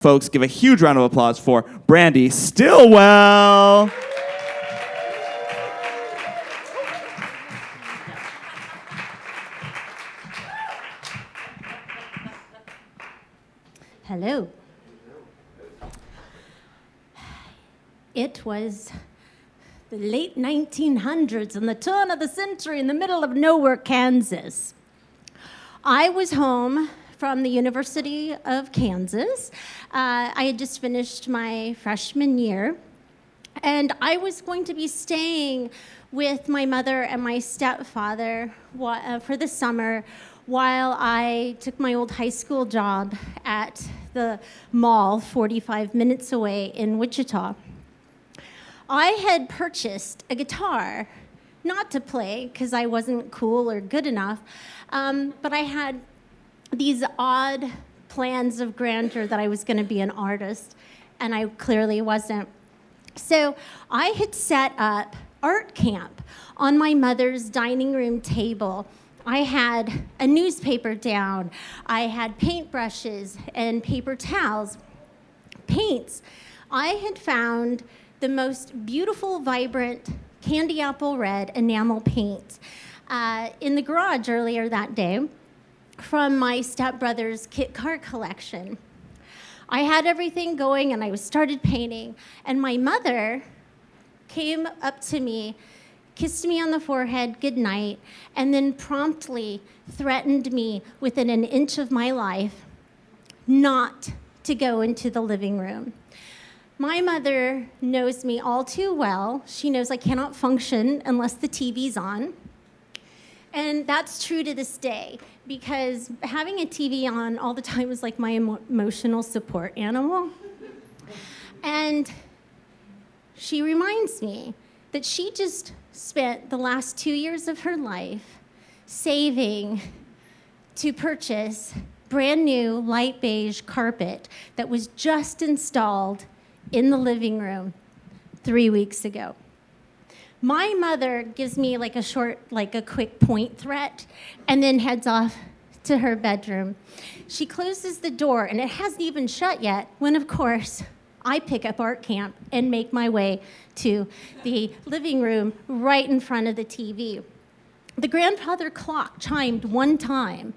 Folks, give a huge round of applause for Brandee Stilwell. Hello. It was the late 1900s and the turn of the century in the middle of nowhere, Kansas. I was home from the University of Kansas. I had just finished my freshman year, and I was going to be staying with my mother and my stepfather for the summer while I took my old high school job at the mall 45 minutes away in Wichita. I had purchased a guitar, not to play because I wasn't cool or good enough, but I had these odd plans of grandeur that I was going to be an artist, and I clearly wasn't. So I had set up art camp on my mother's dining room table. I had a newspaper down. I had paintbrushes and paper towels, paints. I had found the most beautiful, vibrant candy apple red enamel paint in the garage earlier that day from my stepbrother's kit card collection. I had everything going, and I started painting, and my mother came up to me, kissed me on the forehead, good night, and then promptly threatened me within an inch of my life not to go into the living room. My mother knows me all too well. She knows I cannot function unless the TV's on. And that's true to this day, because having a TV on all the time is like my emotional support animal. And she reminds me that she just spent the last 2 years of her life saving to purchase brand new light beige carpet that was just installed in the living room 3 weeks ago. My mother gives me like a quick point threat and then heads off to her bedroom. She closes the door, and it hasn't even shut yet when, of course, I pick up art camp and make my way to the living room right in front of the TV. The grandfather clock chimed one time,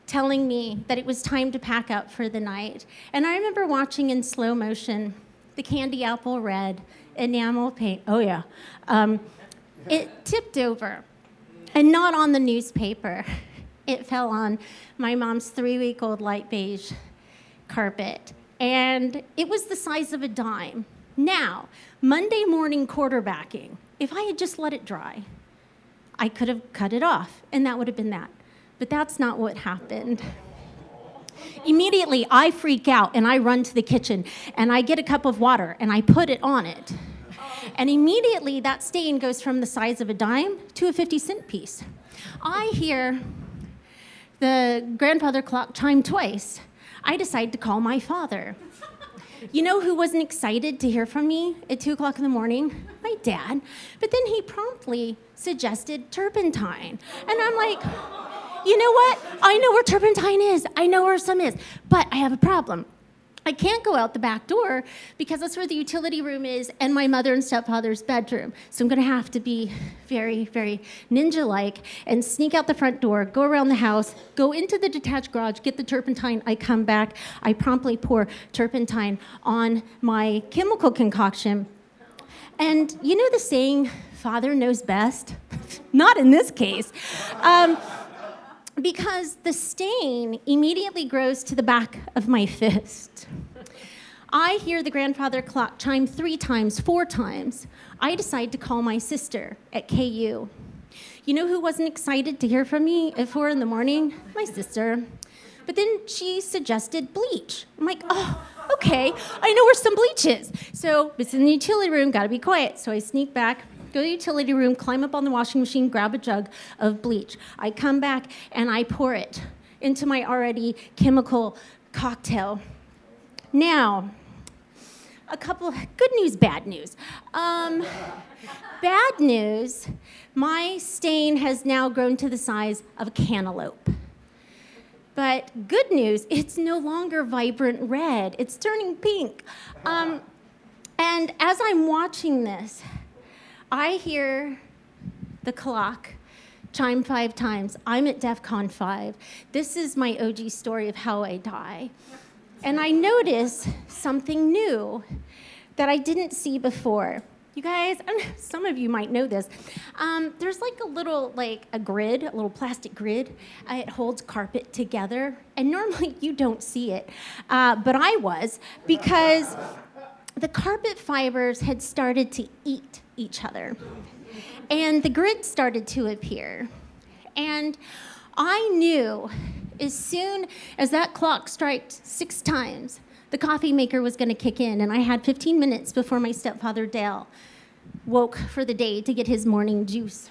telling me that it was time to pack up for the night. And I remember watching in slow motion the candy apple red enamel paint. Oh, yeah. It tipped over, and not on the newspaper. It fell on my mom's 3-week-old light beige carpet, and it was the size of a dime. Now, Monday morning quarterbacking, if I had just let it dry, I could have cut it off, and that would have been that. But that's not what happened. Immediately, I freak out, and I run to the kitchen, and I get a cup of water, and I put it on it. And immediately, that stain goes from the size of a dime to a 50-cent piece. I hear the grandfather clock chime twice. I decide to call my father. You know who wasn't excited to hear from me at 2 o'clock in the morning? My dad. But then he promptly suggested turpentine. And I'm like, you know what? I know where turpentine is. I know where some is. But I have a problem. I can't go out the back door because that's where the utility room is and my mother and stepfather's bedroom. So I'm going to have to be very, very ninja-like and sneak out the front door, go around the house, go into the detached garage, get the turpentine. I come back. I promptly pour turpentine on my chemical concoction. And you know the saying, father knows best? Not in this case. Because the stain immediately grows to the back of my fist. I hear the grandfather clock chime 3 times, 4 times. I decide to call my sister at KU. You know who wasn't excited to hear from me at 4 in the morning? My sister. But then she suggested bleach. I'm like, oh, okay, I know where some bleach is. So it's in the utility room, gotta be quiet. So I sneak back, go to the utility room, climb up on the washing machine, grab a jug of bleach. I come back and I pour it into my already chemical cocktail. Now, a couple of good news, bad news. Bad news, my stain has now grown to the size of a cantaloupe. But good news, it's no longer vibrant red. It's turning pink. And as I'm watching this, I hear the clock chime 5 times. I'm at DEF CON 5. This is my OG story of how I die. And I notice something new that I didn't see before. You guys, some of you might know this. There's like a little, a grid, a little plastic grid. It holds carpet together. And normally you don't see it. But I was, because the carpet fibers had started to eat each other. And the grid started to appear. And I knew as soon as that clock struck 6 times, the coffee maker was going to kick in. And I had 15 minutes before my stepfather, Dale, woke for the day to get his morning juice.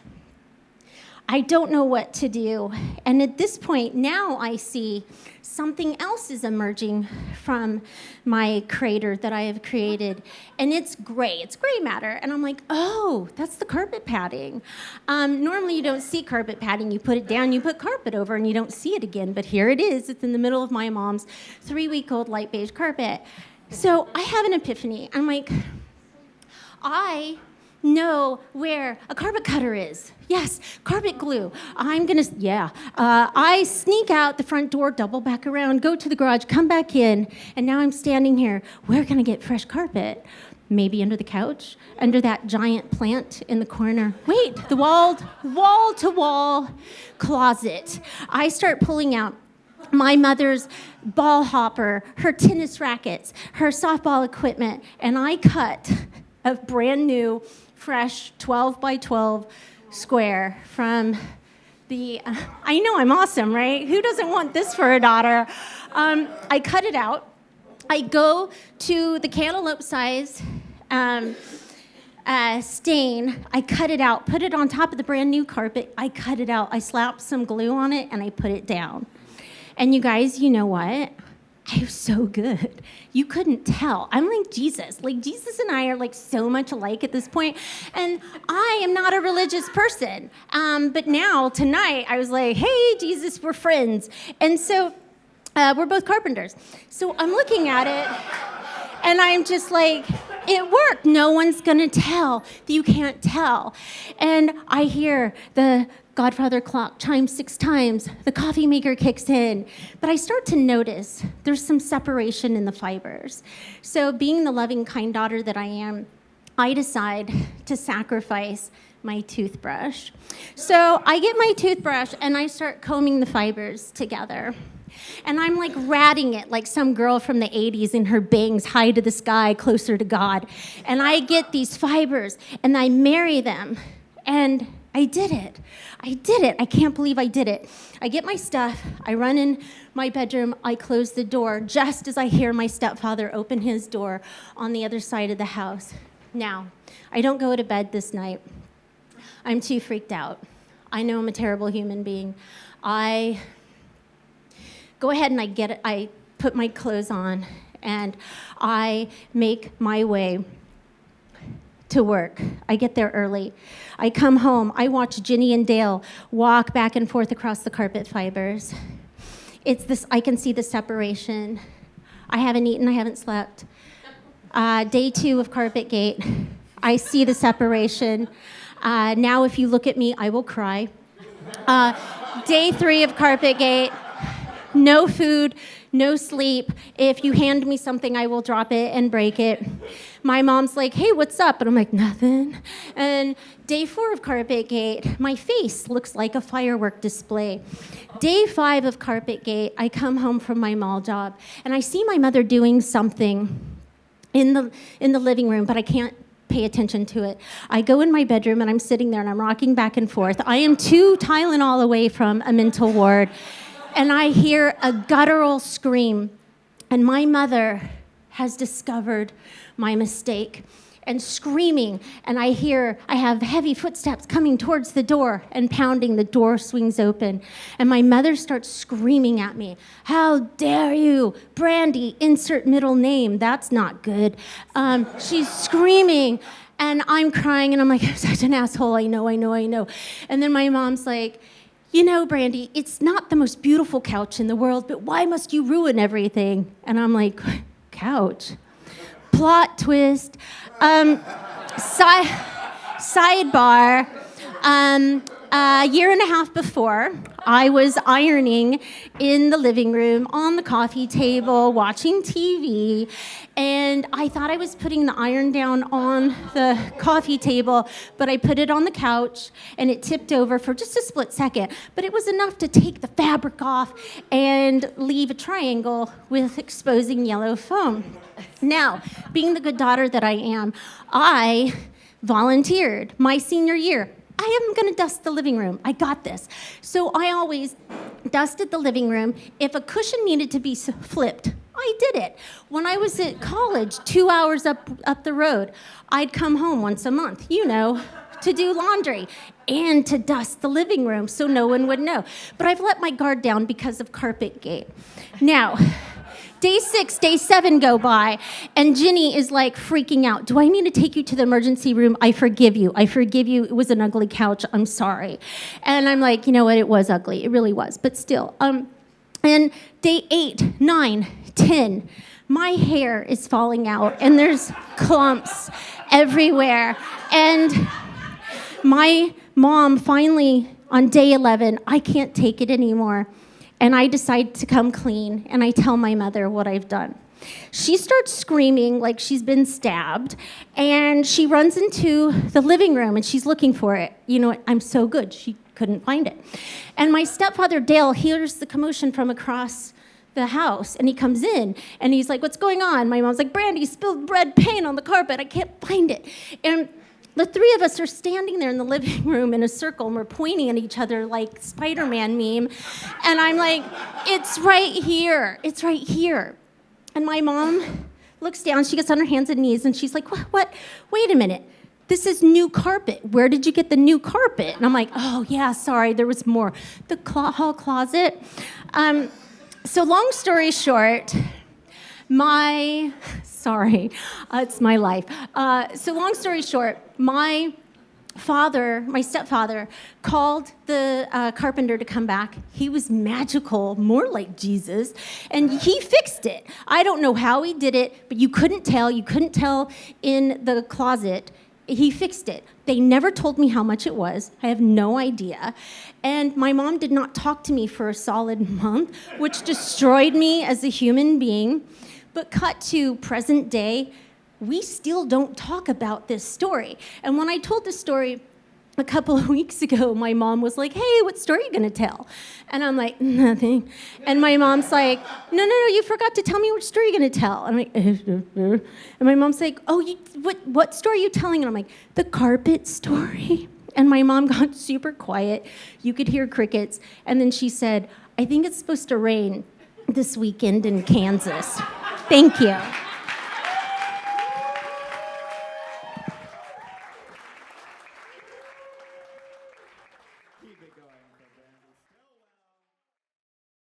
I don't know what to do. And at this point, now I see something else is emerging from my crater that I have created. And it's gray. It's gray matter. And I'm like, oh, that's the carpet padding. Normally, you don't see carpet padding. You put it down, you put carpet over, and you don't see it again. But here it is. It's in the middle of my mom's 3-week-old light beige carpet. So I have an epiphany. I'm like, I know where a carpet cutter is. Yes, carpet glue. I sneak out the front door, double back around, go to the garage, come back in, and now I'm standing here. Where can I get fresh carpet? Maybe under the couch, under that giant plant in the corner. Wait, the wall-to-wall closet. I start pulling out my mother's ball hopper, her tennis rackets, her softball equipment, and I cut a brand new, fresh 12 by 12 square from the, I know I'm awesome, right? Who doesn't want this for a daughter? I cut it out. I go to the cantaloupe size stain. I cut it out, put it on top of the brand new carpet. I cut it out. I slapped some glue on it, and I put it down. And you guys, you know what? I was so good. You couldn't tell. I'm like Jesus. Like Jesus and I are like so much alike at this point. And I am not a religious person. But now, tonight, I was like, hey, Jesus, we're friends. And so we're both carpenters. So I'm looking at it, and I'm just like, it worked. No one's going to tell. You can't tell. And I hear the Godfather clock chimes 6 times. The coffee maker kicks in. But I start to notice there's some separation in the fibers. So being the loving, kind daughter that I am, I decide to sacrifice my toothbrush. So I get my toothbrush, and I start combing the fibers together. And I'm like ratting it like some girl from the 80s in her bangs high to the sky, closer to God. And I get these fibers, and I marry them. And I did it. I can't believe I did it. I get my stuff. I run in my bedroom. I close the door just as I hear my stepfather open his door on the other side of the house. Now, I don't go to bed this night. I'm too freaked out. I know I'm a terrible human being. I go ahead and I put my clothes on, and I make my way to work. I get there early. I come home. I watch Ginny and Dale walk back and forth across the carpet fibers. It's this, I can see the separation. I haven't eaten, I haven't slept. Day 2 of Carpetgate, I see the separation. Now if you look at me, I will cry. Day 3 of Carpetgate, no food, no sleep. If you hand me something, I will drop it and break it. My mom's like, hey, what's up? And I'm like, nothing. And day 4 of Carpetgate, my face looks like a firework display. Day 5 of Carpetgate, I come home from my mall job, and I see my mother doing something in the living room, but I can't pay attention to it. I go in my bedroom, and I'm sitting there, and I'm rocking back and forth. I am 2 Tylenol away from a mental ward. And I hear a guttural scream, and my mother has discovered my mistake and screaming, and I have heavy footsteps coming towards the door and pounding. The door swings open, and my mother starts screaming at me, how dare you, Brandee, insert middle name, that's not good. She's screaming, and I'm crying, and I'm like, I'm such an asshole, I know. And then my mom's like, you know, Brandee, it's not the most beautiful couch in the world, but why must you ruin everything? And I'm like, couch? Plot twist. Sidebar. A year and a half before, I was ironing in the living room on the coffee table, watching TV, and I thought I was putting the iron down on the coffee table, but I put it on the couch, and it tipped over for just a split second, but it was enough to take the fabric off and leave a triangle with exposing yellow foam. Now, being the good daughter that I am, I volunteered my senior year. I am going to dust the living room. I got this. So I always dusted the living room. If a cushion needed to be flipped, I did it. When I was at college, 2 hours up the road, I'd come home once a month, you know, to do laundry and to dust the living room so no one would know. But I've let my guard down because of Carpetgate. Now, Day 6, Day 7 go by, and Ginny is like freaking out. Do I need to take you to the emergency room? I forgive you. I forgive you. It was an ugly couch. I'm sorry. And I'm like, you know what? It was ugly. It really was. But still. And Day 8, 9, 10, my hair is falling out, and there's clumps everywhere. And my mom finally, on Day 11, I can't take it anymore. And I decide to come clean, and I tell my mother what I've done. She starts screaming like she's been stabbed, and she runs into the living room, and she's looking for it. You know what? I'm so good. She couldn't find it. And my stepfather, Dale, hears the commotion from across the house, and he comes in, and he's like, what's going on? My mom's like, Brandee spilled red paint on the carpet. I can't find it. And the three of us are standing there in the living room in a circle, and we're pointing at each other like Spider-Man meme. And I'm like, it's right here. It's right here. And my mom looks down. She gets on her hands and knees, and she's like, what? Wait a minute. This is new carpet. Where did you get the new carpet? And I'm like, oh, yeah, sorry. There was more. The hall closet. So long story short, it's my life. So long story short, my stepfather, called the carpenter to come back. He was magical, more like Jesus, and he fixed it. I don't know how he did it, but you couldn't tell. You couldn't tell in the closet. He fixed it. They never told me how much it was. I have no idea. And my mom did not talk to me for a solid month, which destroyed me as a human being. But cut to present day, we still don't talk about this story. And when I told this story a couple of weeks ago, my mom was like, hey, what story are you going to tell? And I'm like, nothing. And my mom's like, no, you forgot to tell me what story you're going to tell. And I'm like, and my mom's like, oh, what story are you telling? And I'm like, the carpet story. And my mom got super quiet. You could hear crickets. And then she said, I think it's supposed to rain this weekend in Kansas. Thank you.